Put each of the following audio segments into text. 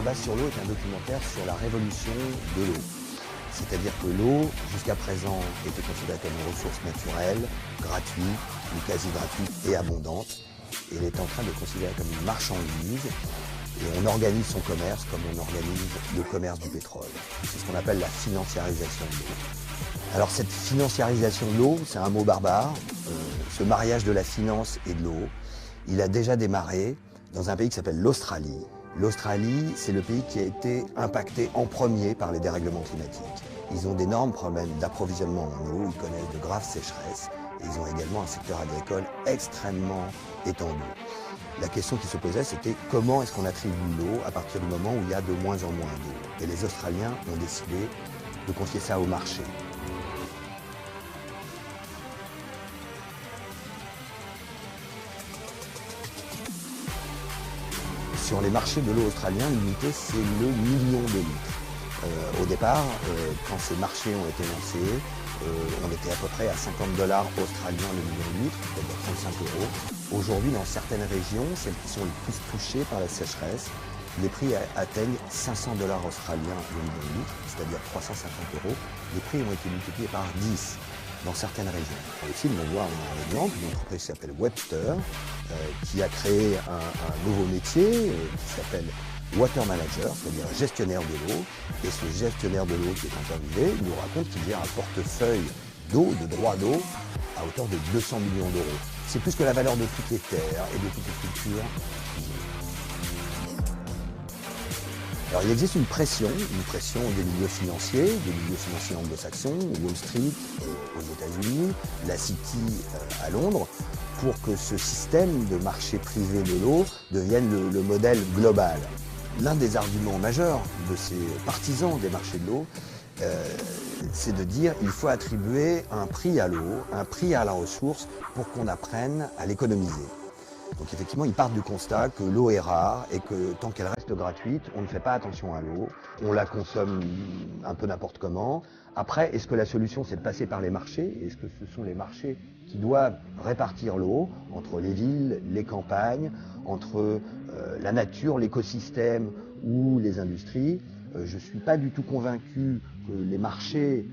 base sur l'eau est un documentaire sur la révolution de l'eau. C'est-à-dire que l'eau, jusqu'à présent, était considérée comme une ressource naturelle, gratuite, ou quasi gratuite et abondante. Et elle est en train de considérer comme une marchandise. Et on organise son commerce comme on organise le commerce du pétrole. C'est ce qu'on appelle la financiarisation de l'eau. Alors cette financiarisation de l'eau, c'est un mot barbare. Ce mariage de la finance et de l'eau, il a déjà démarré dans un pays qui s'appelle l'Australie. L'Australie, c'est le pays qui a été impacté en premier par les dérèglements climatiques. Ils ont d'énormes problèmes d'approvisionnement en eau, ils connaissent de graves sécheresses et ils ont également un secteur agricole extrêmement étendu. La question qui se posait, c'était comment est-ce qu'on attribue l'eau à partir du moment où il y a de moins en moins d'eau. Et les Australiens ont décidé de confier ça au marché. Sur les marchés de l'eau australiens, l'unité, c'est le million de litres. Au départ, quand ces marchés ont été lancés, on était à peu près à 50 $ australiens le million de litres, c'est-à-dire 35 €. Aujourd'hui, dans certaines régions, celles qui sont les plus touchées par la sécheresse, les prix atteignent 500 $ australiens le million de litres, c'est-à-dire 350 €. Les prix ont été multipliés par 10 dans certaines régions. Dans le film, on voit un exemple d'une entreprise qui s'appelle Webster, qui a créé un nouveau métier qui s'appelle Water Manager, c'est-à-dire gestionnaire de l'eau. Et ce gestionnaire de l'eau qui est interviewé nous raconte qu'il gère un portefeuille d'eau, de droits d'eau, à hauteur de 200 millions €. C'est plus que la valeur de toutes les terres et de toutes les cultures. Alors il existe une pression des milieux financiers anglo-saxons, Wall Street aux États-Unis, la City à Londres, pour que ce système de marché privé de l'eau devienne le modèle global. L'un des arguments majeurs de ces partisans des marchés de l'eau, c'est de dire qu'il faut attribuer un prix à l'eau, un prix à la ressource pour qu'on apprenne à l'économiser. Donc effectivement, ils partent du constat que l'eau est rare et que tant qu'elle reste gratuite, on ne fait pas attention à l'eau, on la consomme un peu n'importe comment. Après, est-ce que la solution c'est de passer par les marchés? Est-ce que ce sont les marchés qui doivent répartir l'eau entre les villes, les campagnes, entre la nature, l'écosystème ou les industries? Je ne suis pas du tout convaincu que les marchés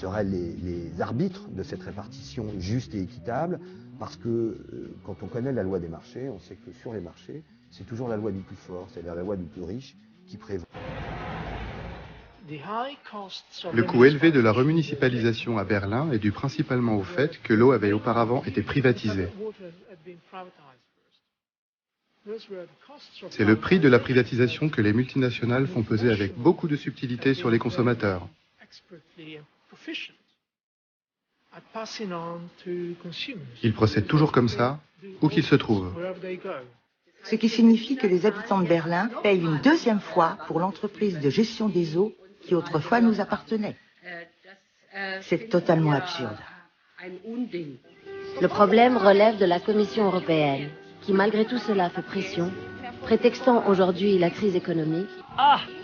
seraient les arbitres de cette répartition juste et équitable. Parce que quand on connaît la loi des marchés, on sait que sur les marchés, c'est toujours la loi du plus fort, c'est-à-dire la loi du plus riche qui prévaut. Le coût élevé de la remunicipalisation à Berlin est dû principalement au fait que l'eau avait auparavant été privatisée. C'est le prix de la privatisation que les multinationales font peser avec beaucoup de subtilité sur les consommateurs. Ils procèdent toujours comme ça, où qu'ils se trouvent. Ce qui signifie que les habitants de Berlin payent une deuxième fois pour l'entreprise de gestion des eaux qui autrefois nous appartenait. C'est totalement absurde. Le problème relève de la Commission européenne, qui malgré tout cela fait pression, prétextant aujourd'hui la crise économique,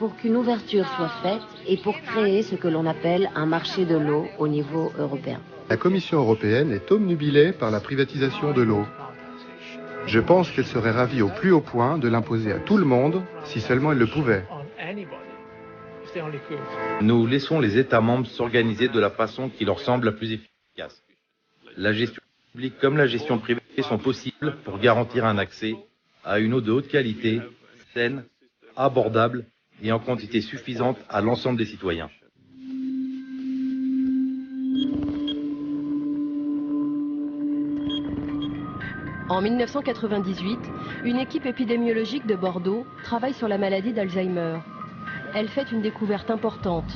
pour qu'une ouverture soit faite et pour créer ce que l'on appelle un marché de l'eau au niveau européen. La Commission européenne est obnubilée par la privatisation de l'eau. Je pense qu'elle serait ravie au plus haut point de l'imposer à tout le monde, si seulement elle le pouvait. Nous laissons les États membres s'organiser de la façon qui leur semble la plus efficace. La gestion publique comme la gestion privée sont possibles pour garantir un accès à une eau de haute qualité, saine, abordable et en quantité suffisante à l'ensemble des citoyens. En 1998, une équipe épidémiologique de Bordeaux travaille sur la maladie d'Alzheimer. Elle fait une découverte importante.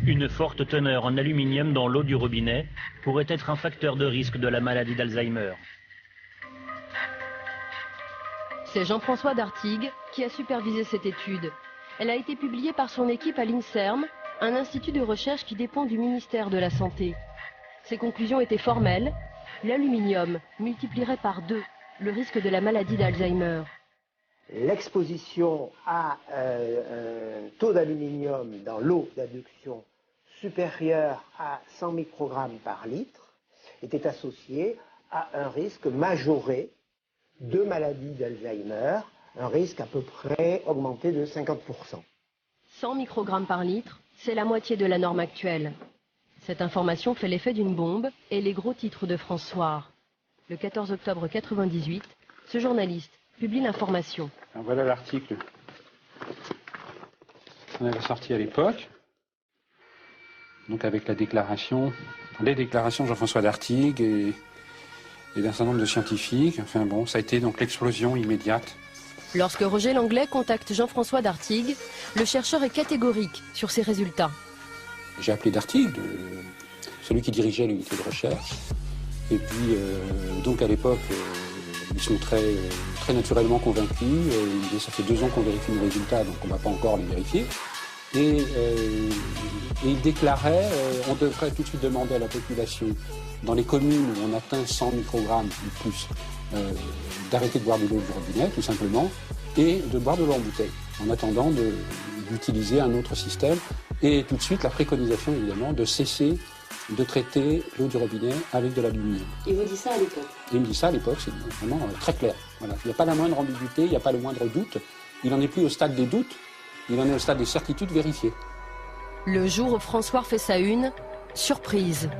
Une forte teneur en aluminium dans l'eau du robinet pourrait être un facteur de risque de la maladie d'Alzheimer. C'est Jean-François Dartigues qui a supervisé cette étude. Elle a été publiée par son équipe à l'INSERM, un institut de recherche qui dépend du ministère de la Santé. Ses conclusions étaient formelles. L'aluminium multiplierait par 2 le risque de la maladie d'Alzheimer. L'exposition à un taux d'aluminium dans l'eau d'adduction supérieur à 100 microgrammes par litre était associée à un risque majoré de maladie d'Alzheimer un risque à peu près augmenté de 50%. 100 microgrammes par litre, c'est la moitié de la norme actuelle. Cette information fait l'effet d'une bombe et les gros titres de France Soir. Le 14 octobre 1998, ce journaliste publie l'information. Voilà l'article qu'on avait sorti à l'époque, donc avec les déclarations de Jean-François Dartigues et d'un certain nombre de scientifiques. Enfin bon, ça a été donc l'explosion immédiate. Lorsque Roger Langlais contacte Jean-François Dartigues, le chercheur est catégorique sur ses résultats. J'ai appelé Dartigues, celui qui dirigeait l'unité de recherche. Et puis, donc à l'époque, ils sont très naturellement convaincus. Ils disaient, ça fait 2 ans qu'on vérifie nos résultats, donc on ne va pas encore les vérifier. Et ils déclaraient, on devrait tout de suite demander à la population, dans les communes où on atteint 100 microgrammes ou plus, d'arrêter de boire de l'eau du robinet, tout simplement, et de boire de l'eau en bouteille, en attendant d'utiliser un autre système. Et tout de suite, la préconisation, évidemment, de cesser de traiter l'eau du robinet avec de l'aluminium. Il vous dit ça à l'époque? Il me dit ça à l'époque, c'est vraiment très clair. Voilà. Il n'y a pas la moindre ambiguïté, il n'y a pas le moindre doute. Il n'en est plus au stade des doutes, il en est au stade des certitudes vérifiées. Le jour où François fait sa une, surprise.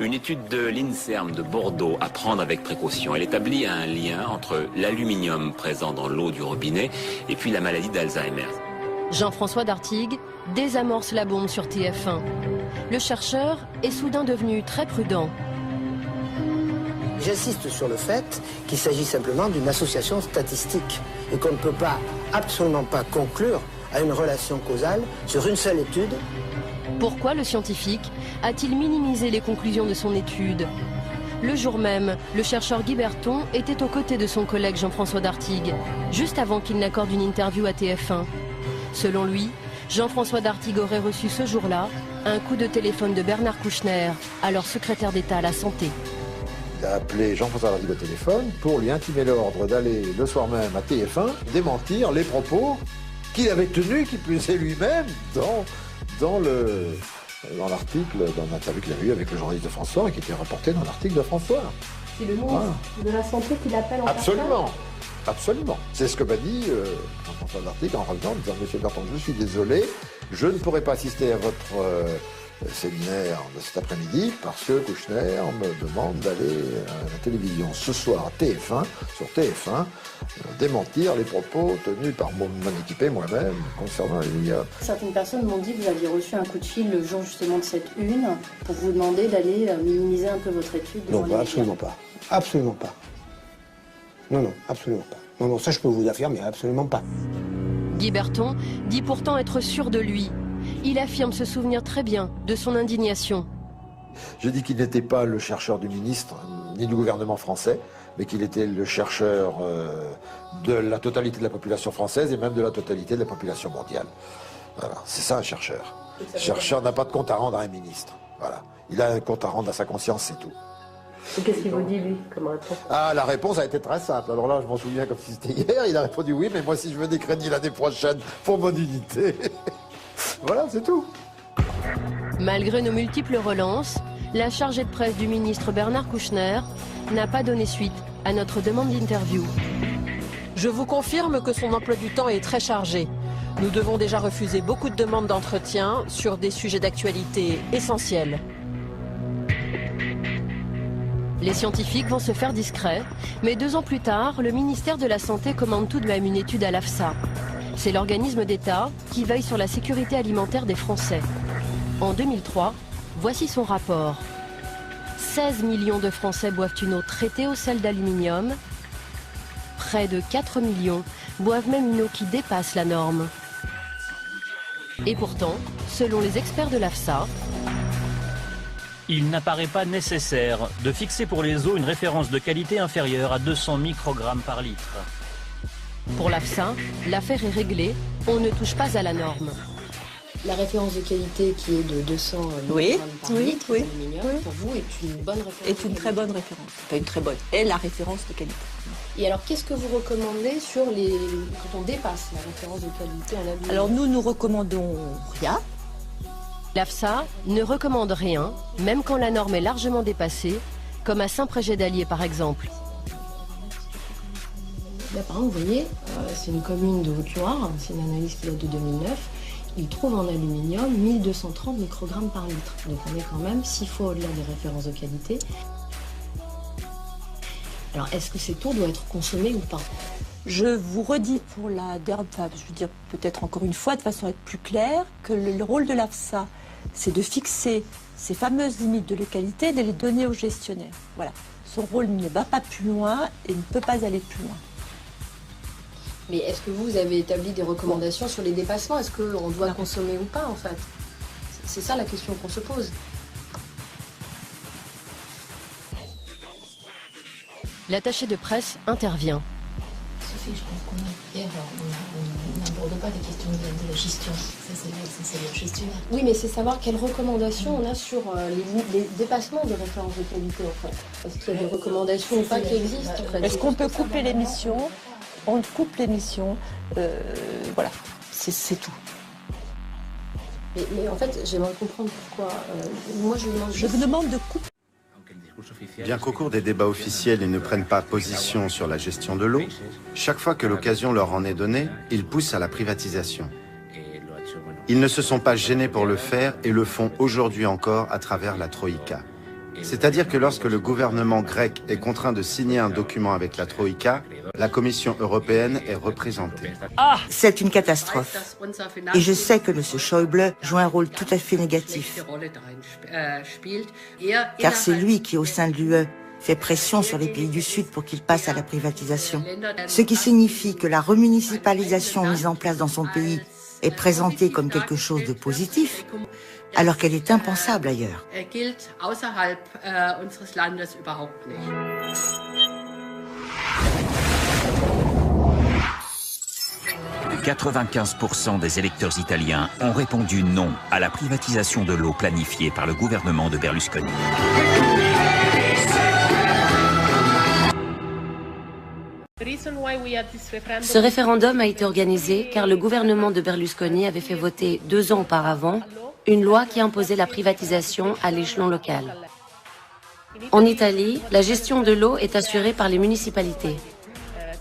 Une étude de l'INSERM de Bordeaux à prendre avec précaution. Elle établit un lien entre l'aluminium présent dans l'eau du robinet et puis la maladie d'Alzheimer. Jean-François Dartigues désamorce la bombe sur TF1. Le chercheur est soudain devenu très prudent. J'insiste sur le fait qu'il s'agit simplement d'une association statistique et qu'on ne peut pas, absolument pas conclure à une relation causale sur une seule étude. Pourquoi le scientifique a-t-il minimisé les conclusions de son étude? Le jour même, le chercheur Guy Berton était aux côtés de son collègue Jean-François Dartigues, juste avant qu'il n'accorde une interview à TF1. Selon lui, Jean-François Dartigues aurait reçu ce jour-là un coup de téléphone de Bernard Kouchner, alors secrétaire d'État à la Santé. Il a appelé Jean-François Dartigues au téléphone pour lui intimer l'ordre d'aller le soir même à TF1 démentir les propos qu'il avait tenus, qui plus est lui-même, dans l'article, dans l'interview qu'il a eu avec le journaliste de François et qui était rapporté dans l'article de François. C'est le ministre de la Santé qui l'appelle en Absolument. Absolument. C'est ce que m'a dit Jean-François Dartigues en revenant, en disant, Monsieur Berton, je suis désolé, je ne pourrai pas assister à votre séminaire de cet après-midi parce que Kouchner me demande d'aller à la télévision ce soir à TF1, sur TF1, démentir les propos tenus par mon équipe et moi-même concernant l'aluminium. Certaines personnes m'ont dit que vous aviez reçu un coup de fil le jour justement de cette une pour vous demander d'aller minimiser un peu votre étude. Non, absolument pas. Absolument pas. Non, absolument pas. Non, ça je peux vous affirmer, absolument pas. Guy Berton dit pourtant être sûr de lui. Il affirme se souvenir très bien de son indignation. Je dis qu'il n'était pas le chercheur du ministre, ni du gouvernement français, mais qu'il était le chercheur de la totalité de la population française et même de la totalité de la population mondiale. Voilà, c'est ça un chercheur. Le chercheur n'a pas de compte à rendre à un ministre. Voilà. Il a un compte à rendre à sa conscience, c'est tout. Et qu'est-ce qu'il vous dit, lui, comme réponse? La réponse a été très simple. Alors là, je m'en souviens comme si c'était hier. Il a répondu oui, mais moi, si je veux des crédits l'année prochaine pour mon unité. Voilà, c'est tout. Malgré nos multiples relances, la chargée de presse du ministre Bernard Kouchner n'a pas donné suite à notre demande d'interview. Je vous confirme que son emploi du temps est très chargé. Nous devons déjà refuser beaucoup de demandes d'entretien sur des sujets d'actualité essentiels. Les scientifiques vont se faire discrets, mais 2 ans plus tard, le ministère de la Santé commande tout de même une étude à l'AFSA. C'est l'organisme d'État qui veille sur la sécurité alimentaire des Français. En 2003, voici son rapport. 16 millions de Français boivent une eau traitée au sel d'aluminium. Près de 4 millions boivent même une eau qui dépasse la norme. Et pourtant, selon les experts de l'AFSA, il n'apparaît pas nécessaire de fixer pour les eaux une référence de qualité inférieure à 200 microgrammes par litre. Pour l'AFSA, l'affaire est réglée, on ne touche pas à la norme. La référence de qualité qui est de 200 microgrammes par litre d'aluminium, pour vous, est une bonne référence? Est une très bonne référence. Enfin, une très bonne. Est la référence de qualité. Et alors, qu'est-ce que vous recommandez quand on dépasse la référence de qualité en aluminium? Alors, nous recommandons rien. L'AFSA ne recommande rien, même quand la norme est largement dépassée, comme à Saint-Prégé d'Allier par exemple. Là, par exemple, vous voyez, c'est une commune de Haute-Loire, c'est une analyse qui date de 2009. Il trouve en aluminium 1230 microgrammes par litre. Donc on est quand même 6 fois au-delà des références de qualité. Alors est-ce que cette eau doit être consommée ou pas? Je vous redis pour la dernière, je veux dire peut-être encore une fois de façon à être plus claire, que le rôle de l'AFSA, c'est de fixer ces fameuses limites de localité et de les donner aux gestionnaires. Voilà. Son rôle ne va pas plus loin et ne peut pas aller plus loin. Mais est-ce que vous avez établi des recommandations sur les dépassements? Est-ce qu'on doit consommer ou pas en fait? C'est ça la question qu'on se pose. L'attaché de presse intervient. Sophie, je pense qu'on n'aborde pas les questions de la gestion. Ça, c'est le gestionnaire. Oui, mais c'est savoir quelles recommandations on a sur les dépassements de références de qualité en fait. Est-ce qu'il y a des recommandations ou pas qui existent en fait? Est-ce qu'on peut couper l'émission? On coupe l'émission. Voilà, c'est tout. Mais en fait, j'aimerais comprendre pourquoi. Moi, je vous demande de couper. Bien qu'au cours des débats officiels, ils ne prennent pas position sur la gestion de l'eau, chaque fois que l'occasion leur en est donnée, ils poussent à la privatisation. Ils ne se sont pas gênés pour le faire et le font aujourd'hui encore à travers la Troïka. C'est-à-dire que lorsque le gouvernement grec est contraint de signer un document avec la Troïka, la Commission européenne est représentée. C'est une catastrophe. Et je sais que M. Schäuble joue un rôle tout à fait négatif. Car c'est lui qui, au sein de l'UE, fait pression sur les pays du Sud pour qu'ils passent à la privatisation. Ce qui signifie que la remunicipalisation mise en place dans son pays est présentée comme quelque chose de positif, alors qu'elle est impensable ailleurs. 95% des électeurs italiens ont répondu non à la privatisation de l'eau planifiée par le gouvernement de Berlusconi. Ce référendum a été organisé car le gouvernement de Berlusconi avait fait voter 2 ans auparavant une loi qui imposait la privatisation à l'échelon local. En Italie, la gestion de l'eau est assurée par les municipalités.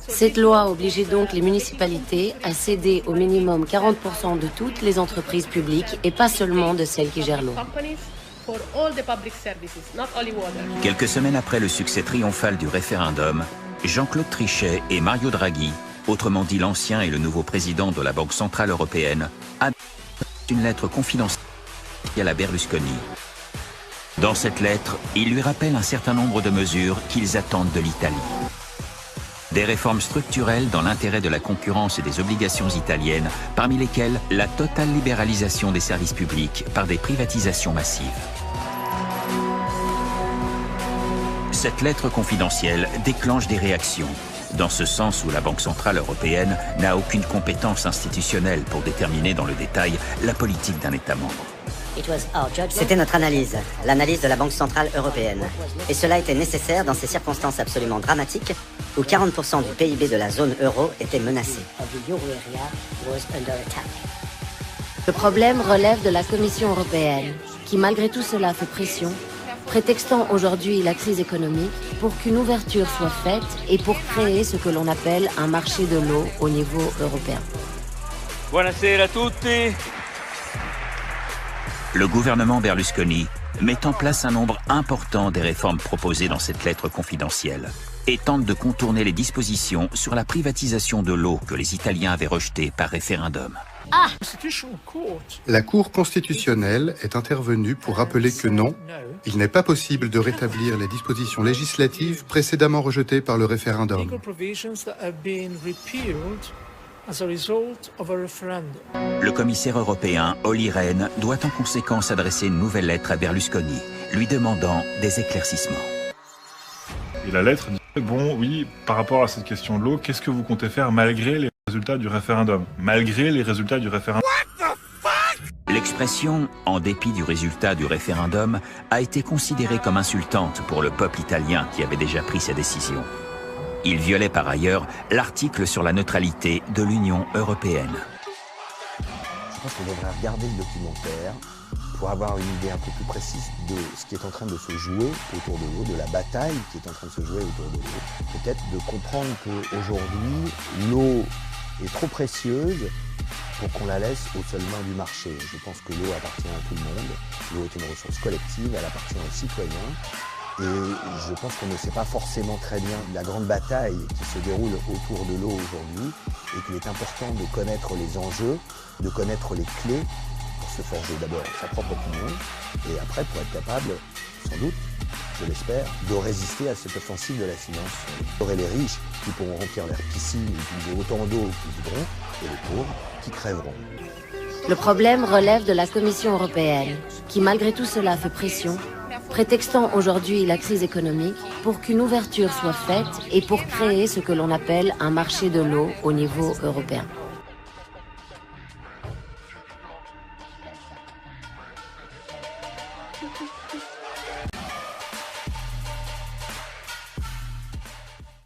Cette loi obligeait donc les municipalités à céder au minimum 40% de toutes les entreprises publiques et pas seulement de celles qui gèrent l'eau. Quelques semaines après le succès triomphal du référendum, Jean-Claude Trichet et Mario Draghi, autrement dit l'ancien et le nouveau président de la Banque Centrale Européenne, a une lettre confidentielle à Berlusconi. Dans cette lettre, il lui rappelle un certain nombre de mesures qu'ils attendent de l'Italie. Des réformes structurelles dans l'intérêt de la concurrence et des obligations italiennes, parmi lesquelles la totale libéralisation des services publics par des privatisations massives. Cette lettre confidentielle déclenche des réactions, dans ce sens où la Banque Centrale Européenne n'a aucune compétence institutionnelle pour déterminer dans le détail la politique d'un État membre. C'était notre analyse, l'analyse de la Banque Centrale Européenne. Et cela était nécessaire dans ces circonstances absolument dramatiques où 40% du PIB de la zone euro était menacé. Le problème relève de la Commission européenne, qui malgré tout cela fait pression, prétextant aujourd'hui la crise économique pour qu'une ouverture soit faite et pour créer ce que l'on appelle un marché de l'eau au niveau européen. Buonasera a tutti. Le gouvernement Berlusconi met en place un nombre important des réformes proposées dans cette lettre confidentielle et tente de contourner les dispositions sur la privatisation de l'eau que les Italiens avaient rejetées par référendum. La Cour constitutionnelle est intervenue pour rappeler que non, il n'est pas possible de rétablir les dispositions législatives précédemment rejetées par le référendum. Le commissaire européen, Olli Rehn, doit en conséquence adresser une nouvelle lettre à Berlusconi, lui demandant des éclaircissements. Et la lettre dit, bon, oui, par rapport à cette question de l'eau, qu'est-ce que vous comptez faire malgré les résultats du référendum? Malgré les résultats du référendum. L'expression « en dépit du résultat du référendum » a été considérée comme insultante pour le peuple italien qui avait déjà pris sa décision. Il violait par ailleurs l'article sur la neutralité de l'Union européenne. Je pense qu'on devrait regarder le documentaire pour avoir une idée un peu plus précise de ce qui est en train de se jouer autour de l'eau, de la bataille qui est en train de se jouer autour de l'eau. Peut-être de comprendre qu'aujourd'hui, l'eau est trop précieuse pour qu'on la laisse aux seules mains du marché. Je pense que l'eau appartient à tout le monde. L'eau est une ressource collective, elle appartient aux citoyens. Et je pense qu'on ne sait pas forcément très bien la grande bataille qui se déroule autour de l'eau aujourd'hui et qu'il est important de connaître les enjeux, de connaître les clés pour se forger d'abord sa propre opinion et après pour être capable, sans doute, je l'espère, de résister à cette offensive de la finance. Il y aurait les riches qui pourront remplir leurs piscines et utiliser autant d'eau qu'ils voudront et les pauvres qui crèveront. Le problème relève de la Commission européenne, qui malgré tout cela fait pression, prétextant aujourd'hui la crise économique pour qu'une ouverture soit faite et pour créer ce que l'on appelle un marché de l'eau au niveau européen.